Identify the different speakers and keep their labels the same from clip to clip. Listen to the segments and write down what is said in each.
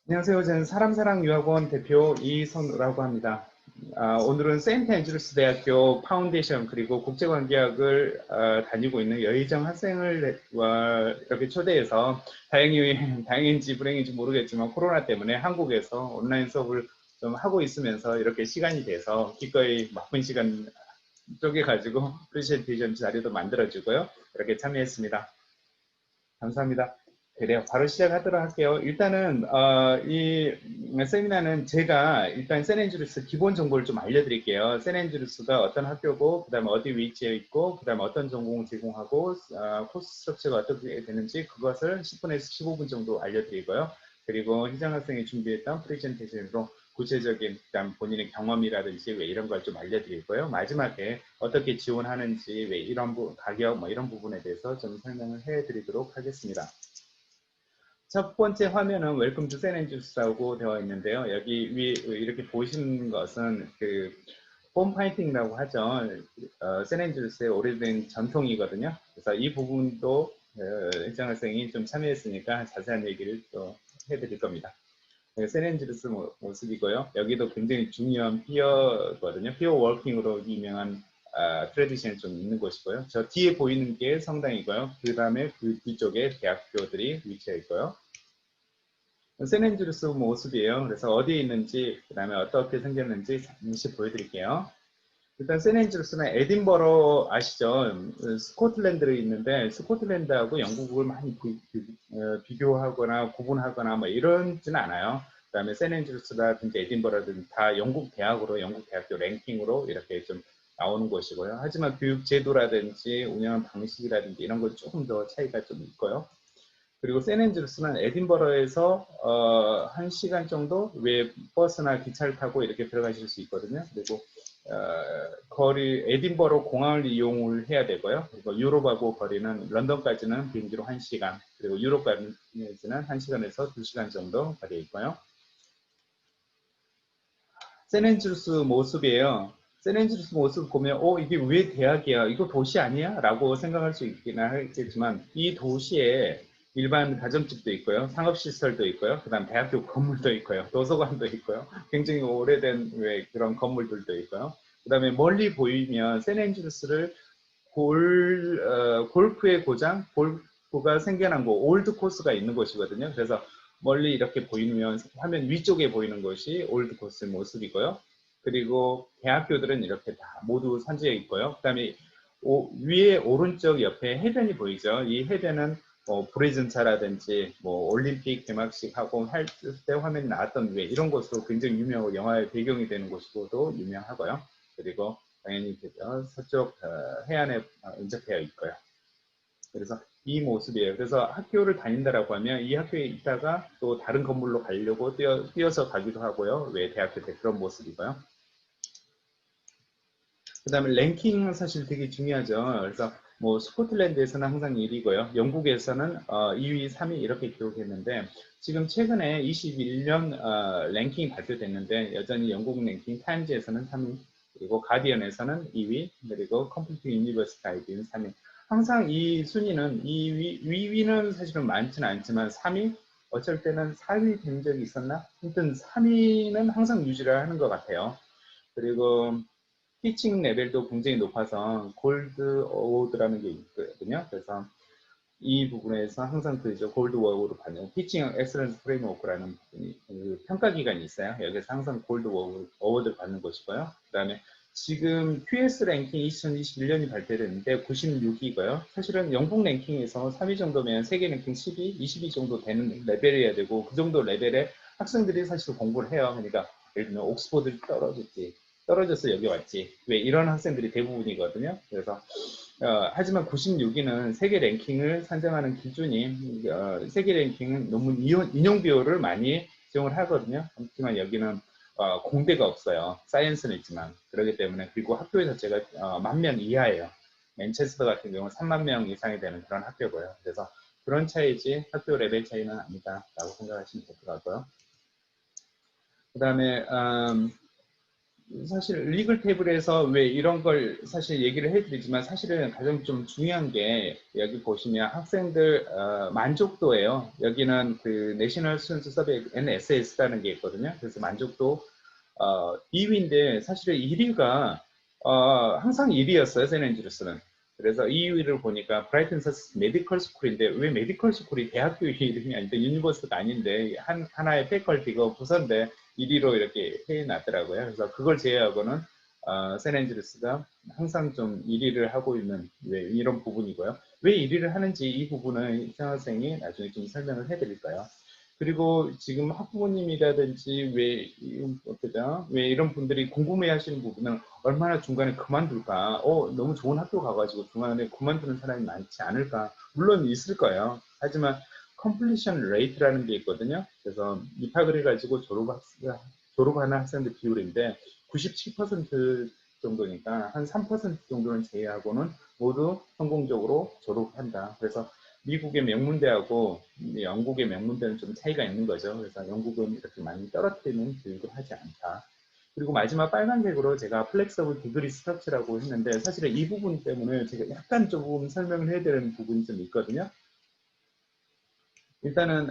Speaker 1: 안녕하세요. 저는 사람사랑유학원 대표 이선우라고 합니다. 오늘은 세인트 애드루스 대학교 파운데이션 그리고 국제관계학을 다니고 있는 여의정 학생을 이렇게 초대해서 다행인지 불행인지 모르겠지만 코로나 때문에 한국에서 온라인 수업을 좀 하고 있으면서 이렇게 시간이 돼서 기꺼이 바쁜 시간 쪼개가지고 프레젠테이션 자료도 만들어주고요. 이렇게 참여했습니다. 감사합니다. 그래요. 바로 시작하도록 할게요. 일단은 이 세미나는 제가 일단 세넨주루스 기본 정보를 좀 알려드릴게요. 세넨주루스가 어떤 학교고, 그 다음에 어디 위치에 있고, 그 다음에 어떤 전공을 제공하고, 코스 스트럭처가 어떻게 되는지 그것을 10분에서 15분 정도 알려드리고요. 그리고 희정 학생이 준비했던 프레젠테이션으로 구체적인 그다음 본인의 경험이라든지 왜 이런 걸 좀 알려드리고요. 마지막에 어떻게 지원하는지 왜 이런 가격 뭐 이런 부분에 대해서 좀 설명을 해드리도록 하겠습니다. 첫 번째 화면은 웰컴 투 샌앤드루스라고 되어 있는데요. 여기 위 이렇게 보시는 것은 그 폼파이팅이라고 하죠. 샌앤드루스의 오래된 전통이거든요. 그래서 이 부분도 일정 학생이 좀 참여했으니까 자세한 얘기를 또 해드릴 겁니다. 샌앤드루스 모습이고요. 여기도 굉장히 중요한 피어거든요. 피어 워킹으로 유명한 트레디션이 좀 있는 곳이고요. 저 뒤에 보이는 게 성당이고요. 그 다음에 그 뒤쪽에 대학교들이 위치해 있고요. 샌앤드루스 모습이에요. 그래서 어디에 있는지, 그 다음에 어떻게 생겼는지 잠시 보여드릴게요. 일단 샌앤드루스는 에딘버러 아시죠? 스코틀랜드에 있는데 스코틀랜드하고 영국을 많이 비교하거나 구분하거나 뭐 이런지는 않아요. 그 다음에 샌앤드루스라든지 에딘버러든 다 영국 대학으로 영국 대학교 랭킹으로 이렇게 좀 나오는 곳이고요. 하지만 교육 제도라든지 운영 방식이라든지 이런 것 조금 더 차이가 좀 있고요. 그리고 샌앤드루스는 에딘버러에서 1시간 정도 외 버스나 기차를 타고 이렇게 들어가실 수 있거든요. 그리고 거리 에딘버러 공항을 이용을 해야 되고요. 그리고 유럽하고 거리는 런던까지는 비행기로 1시간, 그리고 유럽까지는 1시간에서 2시간 정도 거리에 있고요. 샌앤드루스 모습이에요. 샌앤드루스 모습 보면 이게 왜 대학이야? 이거 도시 아니야? 라고 생각할 수 있긴 하겠지만 이 도시에 일반 가정집도 있고요. 상업시설도 있고요. 그 다음 대학교 건물도 있고요. 도서관도 있고요. 굉장히 오래된 왜 그런 건물들도 있고요. 그 다음에 멀리 보이면 샌앤드루스를 골프의 고장, 골프가 생겨난 곳, 올드 코스가 있는 곳이거든요. 그래서 멀리 이렇게 보이면 화면 위쪽에 보이는 것이 올드 코스의 모습이고요. 그리고 대학교들은 이렇게 다 모두 산지에 있고요. 그 다음에 위에 오른쪽 옆에 해변이 보이죠. 이 해변은 브레전차라든지 뭐 올림픽 개막식 하고 할 때 화면이 나왔던 왜 이런 곳으로 굉장히 유명하고 영화의 배경이 되는 곳으로도 유명하고요. 그리고 당연히 서쪽 해안에 인접되어 있고요. 그래서 이 모습이에요. 그래서 학교를 다닌다라고 하면 이 학교에 있다가 또 다른 건물로 가려고 뛰어서 가기도 하고요. 왜 대학교 때 그런 모습이고요. 그 다음에 랭킹은 사실 되게 중요하죠. 그래서 뭐 스코틀랜드에서는 항상 1위고요. 영국에서는 2위, 3위 이렇게 기록했는데 지금 최근에 21년 랭킹이 발표됐는데 여전히 영국 랭킹 타임즈에서는 3위, 그리고 가디언에서는 2위, 그리고 컴퓨터 유니버시티 가이드는 3위. 항상 이 순위는 2위, 위위는 사실은 많지는 않지만 3위, 어쩔 때는 4위 된 적이 있었나? 아무튼 3위는 항상 유지를 하는 것 같아요. 그리고 피칭 레벨도 굉장히 높아서 골드 어워드라는 게 있거든요. 그래서 이 부분에서 항상 그죠 골드 어워드로 받는 피칭 엑셀런스 프레임워크라는 그 평가 기관이 있어요. 여기서 항상 골드 어워드를 받는 것이고요. 그 다음에 지금 QS 랭킹 2021년이 발표됐는데 96위고요. 사실은 영국 랭킹에서 3위 정도면 세계 랭킹 12, 20위 정도 되는 레벨이어야 되고 그 정도 레벨의 학생들이 사실 공부를 해요. 그러니까 예를 들면 옥스퍼드를 떨어져서 여기 왔지. 왜 이런 학생들이 대부분이거든요. 그래서 하지만 96위는 세계 랭킹을 산정하는 기준이 세계 랭킹은 논문 인용 비율을 많이 지용을 하거든요. 하지만 여기는 공대가 없어요. 사이언스는 있지만 그렇기 때문에 그리고 학교 자체가 10,000명 이하예요. 맨체스터 같은 경우는 3만 명 이상이 되는 그런 학교고요. 그래서 그런 차이지 학교 레벨 차이는 아니다라고 생각하시면 될 것 같고요. 그 다음에 사실 리글 테이블에서 왜 이런 걸 사실 얘기를 해드리지만 사실은 가장 좀 중요한 게 여기 보시면 학생들 만족도예요. 여기는 그 내셔널 스튜던트 서베이 NSS라는 게 있거든요. 그래서 만족도 2위인데 사실은 1위가 항상 1위였어요. 세인앤드루스는. 그래서 2위를 보니까 브라이튼 서스 메디컬 스쿨인데 왜 메디컬 스쿨이 대학교 이름이 아닌데 유니버시티가 아닌데 하나의 패컬티가 부서인데 1위로 이렇게 해놨더라고요. 그래서 그걸 제외하고는 세인앤드루스가 항상 좀 1위를 하고 있는 이런 부분이고요. 왜 1위를 하는지 이 부분은 이창학생이 나중에 좀 설명을 해드릴까요? 그리고 지금 학부모님이라든지 왜 이런 분들이 궁금해하시는 부분은 얼마나 중간에 그만둘까? 너무 좋은 학교 가가지고 중간에 그만두는 사람이 많지 않을까? 물론 있을 거예요. 하지만 컴플리션 레이트라는 게 있거든요. 그래서 입학을 해가지고 졸업하는 학생들 비율인데 97% 정도니까 한 3% 정도는 제외하고는 모두 성공적으로 졸업한다. 그래서 미국의 명문대하고 영국의 명문대는 좀 차이가 있는 거죠. 그래서 영국은 이렇게 많이 떨어뜨리는 교육을 하지 않다. 그리고 마지막 빨간색으로 제가 플렉서블 디그리 스트럭처라고 했는데 사실은 이 부분 때문에 제가 약간 조금 설명을 해야 되는 부분이 좀 있거든요. 일단은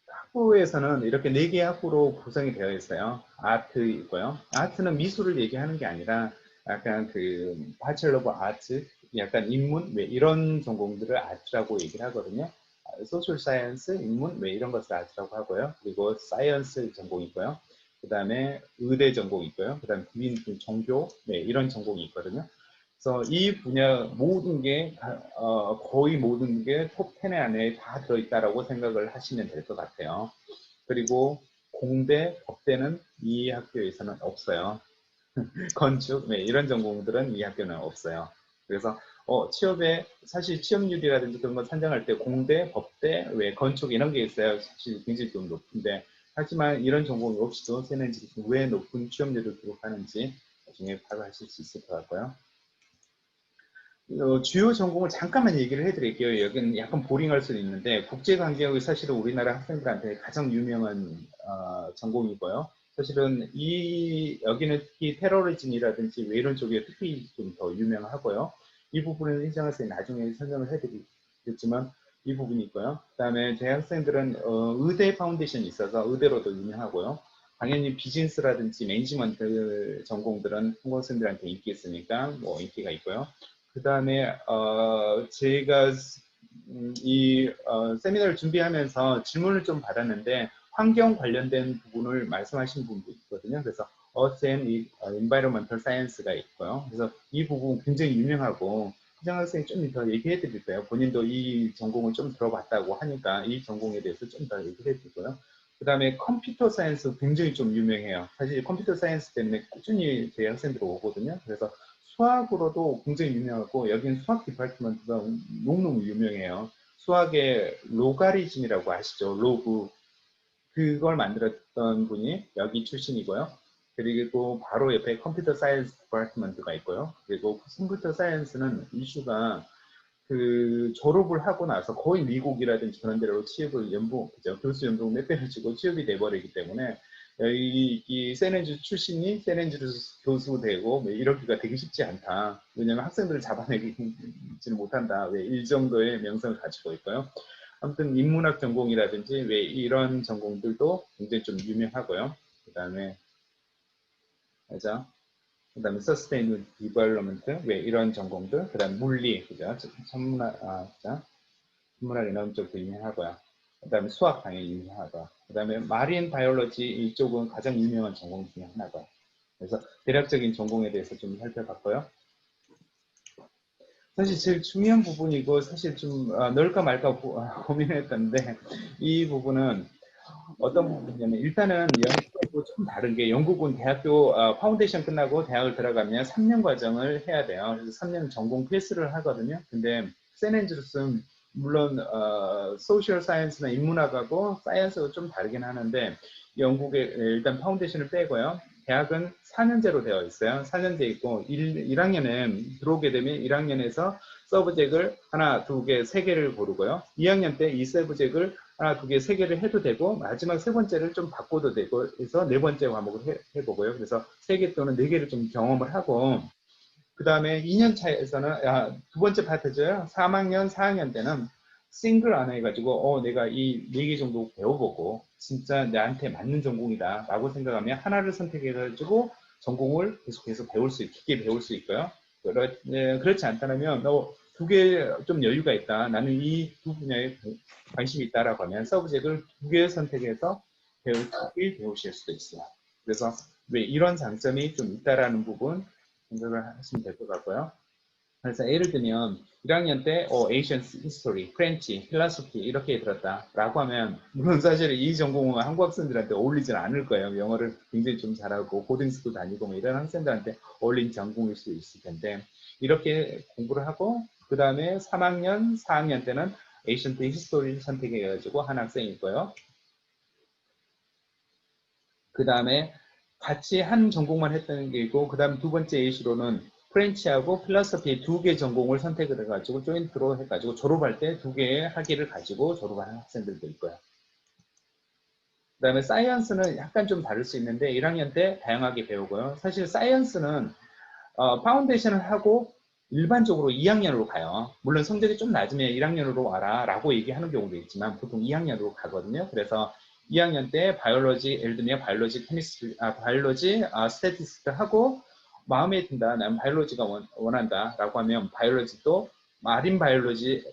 Speaker 1: 학부에서는 이렇게 4개의 학부로 구성이 되어 있어요. 아트이고요. 아트는 미술을 얘기하는 게 아니라 약간 그 바첼러 오브 아트, 약간 인문, 이런 전공들을 아트라고 얘기를 하거든요. 소셜 사이언스, 인문, 이런 것을 아트라고 하고요. 그리고 사이언스 전공이 있고요. 그 다음에 의대 전공이 있고요. 그 다음에 종교, 이런 전공이 있거든요. 그래서 이 분야 모든 게 거의 모든 게 톱 10의 안에 다 들어있다라고 생각을 하시면 될 것 같아요. 그리고 공대, 법대는 이 학교에서는 없어요. 건축, 이런 전공들은 이 학교는 없어요. 그래서 취업에 사실 취업률이라든지 그런 거 선정할 때 공대, 법대, 건축 이런 게 있어요. 사실 굉장히 좀 높은데 하지만 이런 전공이 없이도 세는지 왜 높은 취업률을 기록하는지 나중에 파악하실 수 있을 것 같고요. 주요 전공을 잠깐만 얘기를 해드릴게요. 여기는 약간 보링할 수는 있는데 국제관계학이 사실은 우리나라 학생들한테 가장 유명한 전공이고요. 사실은 여기는 특히 테러리즘이라든지 이런 쪽에 특히 좀 더 유명하고요. 이 부분은 희정 학생이 나중에 설명을 해드리겠지만 이 부분이 있고요. 그 다음에 제 학생들은 의대 파운데이션이 있어서 의대로도 유명하고요. 당연히 비즈니스라든지 매니지먼트 전공들은 한국생들한테 인기 있으니까 인기가 있고요. 그 다음에 제가 이 세미나를 준비하면서 질문을 좀 받았는데 환경 관련된 부분을 말씀하신 분도 있거든요. 그래서 Earth and Environmental Science가 있고요. 그래서 이 부분 굉장히 유명하고 희정 학생이 좀 더 얘기해 드릴까요? 본인도 이 전공을 좀 들어봤다고 하니까 이 전공에 대해서 좀 더 얘기해 드리고요. 그 다음에 컴퓨터 사이언스 굉장히 좀 유명해요. 사실 컴퓨터 사이언스 때문에 꾸준히 제 학생들 오거든요. 그래서 수학으로도 굉장히 유명하고 여기는 수학 디파트먼트가 너무너무 유명해요. 수학의 로가리즘이라고 아시죠? 로그. 그걸 만들었던 분이 여기 출신이고요. 그리고 바로 옆에 컴퓨터 사이언스 디파트먼트가 있고요. 그리고 컴퓨터 사이언스는 이슈가 그 졸업을 하고 나서 거의 미국이라든지 그런 데로 취업을 그죠? 교수 연봉 몇 배를 주고 취업이 돼버리기 때문에 이 세넨즈 출신이 세넨즈르스 교수 되고 이렇게가 되게 쉽지 않다. 왜냐하면 학생들을 잡아내지는 못한다. 이 정도의 명성을 가지고 있고요. 아무튼 인문학 전공이라든지 이런 전공들도 굉장히 좀 유명하고요. 그 다음에 그죠? 그 다음에 서스테이너블 디벨로먼트 이런 전공들, 그 다음 물리, 그죠? 그죠? 인문학 이런 쪽도 유명하고요. 그 다음에 수학 당연히 유명하고, 그 다음에 마린 바이올로지 이쪽은 가장 유명한 전공 중에 하나고. 그래서 대략적인 전공에 대해서 좀 살펴봤고요. 사실 제일 중요한 부분이고 사실 좀 넣을까 말까 고민했던데 이 부분은 어떤 부분이냐면 일단은 영국하고 좀 다른 게 영국은 대학교 파운데이션 끝나고 대학을 들어가면 3년 과정을 해야 돼요. 그래서 3년 전공 필수를 하거든요. 근데 세넨즈루스는 물론 소셜 사이언스나 인문학하고 사이언스가 좀 다르긴 하는데 영국에 일단 파운데이션을 빼고요. 대학은 4년제로 되어 있어요. 4년제 있고 1학년은 들어오게 되면 1학년에서 서브젝을 하나, 두 개, 세 개를 고르고요. 2학년 때 이 서브젝을 하나, 두 개, 세 개를 해도 되고 마지막 세 번째를 좀 바꿔도 되고 해서 네 번째 과목을 해보고요. 그래서 세 개 또는 네 개를 좀 경험을 하고 그 다음에 2년 차에서는 두 번째 파트죠. 3학년, 4학년 때는 싱글 안 해가지고 내가 이 네 개 정도 배워보고 진짜 나한테 맞는 전공이다 라고 생각하면 하나를 선택해가지고 전공을 계속해서 깊게 배울 수 있고요. 그렇지 않다면 두 개 좀 여유가 있다. 나는 이 두 분야에 관심이 있다라고 하면 서브젝을 두 개 선택해서 배우실 수도 있어요. 그래서 왜 이런 장점이 좀 있다라는 부분 생각을 하시면 될 것 같고요. 그래서 예를 들면 1학년 때 Asian History, French, Philosophy 이렇게 들었다라고 하면 물론 사실 이 전공은 한국 학생들한테 어울리진 않을 거예요. 영어를 굉장히 좀 잘하고 고등학교 다니고 뭐 이런 학생들한테 어울리는 전공일 수 있을 텐데 이렇게 공부를 하고 그 다음에 3학년, 4학년 때는 Asian History 선택해가지고 한 학생이 있고요. 그 다음에 같이 한 전공만 했던 게 있고 그 다음 두 번째 예시로는 프렌치하고 필로소피 두 개 전공을 선택을 해가지고 조인트로 해가지고 졸업할 때 두 개의 학위를 가지고 졸업하는 학생들도 있고요. 그 다음에 사이언스는 약간 좀 다를 수 있는데 1학년 때 다양하게 배우고요. 사실 사이언스는 파운데이션을 하고 일반적으로 2학년으로 가요. 물론 성적이 좀 낮으면 1학년으로 와라 라고 얘기하는 경우도 있지만 보통 2학년으로 가거든요. 그래서 2학년 때 바이올로지, 예를 들면 바이올로지, 바이올로지, 스태티스틱 하고 마음에 든다. 난 바이올로지가 원한다 라고 하면 바이올로지도 마린 바이올로지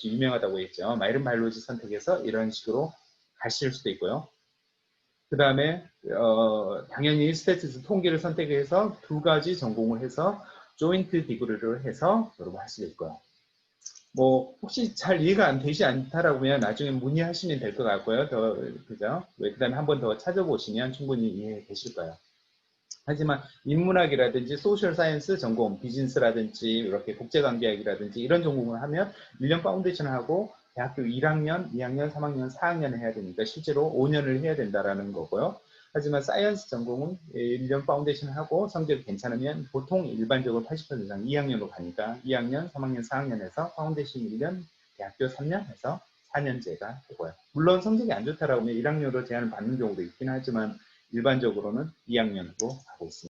Speaker 1: 유명하다고 했죠. 마린 바이올로지 선택해서 이런 식으로 가실 수도 있고요. 그 다음에 당연히 스태티스틱 통계를 선택해서 두 가지 전공을 해서 조인트 디그리를 해서 졸업할 수 있고요. 뭐 혹시 잘 이해가 안 되지 않다라고 하면 나중에 문의하시면 될 것 같고요. 그죠? 그다음에 한 번 더 찾아보시면 충분히 이해되실 거예요. 하지만 인문학이라든지 소셜 사이언스 전공, 비즈니스라든지 이렇게 국제관계학이라든지 이런 전공을 하면 1년 파운데이션을 하고 대학교 1학년, 2학년, 3학년, 4학년을 해야 되니까 실제로 5년을 해야 된다라는 거고요. 하지만 사이언스 전공은 1년 파운데이션을 하고 성적이 괜찮으면 보통 일반적으로 80% 이상 2학년으로 가니까 2학년, 3학년, 4학년에서 파운데이션 1년, 대학교 3년 해서 4년제가 되고요. 물론 성적이 안 좋다라고 하면 1학년으로 제한을 받는 경우도 있긴 하지만 일반적으로는 2학년으로 가고 있습니다.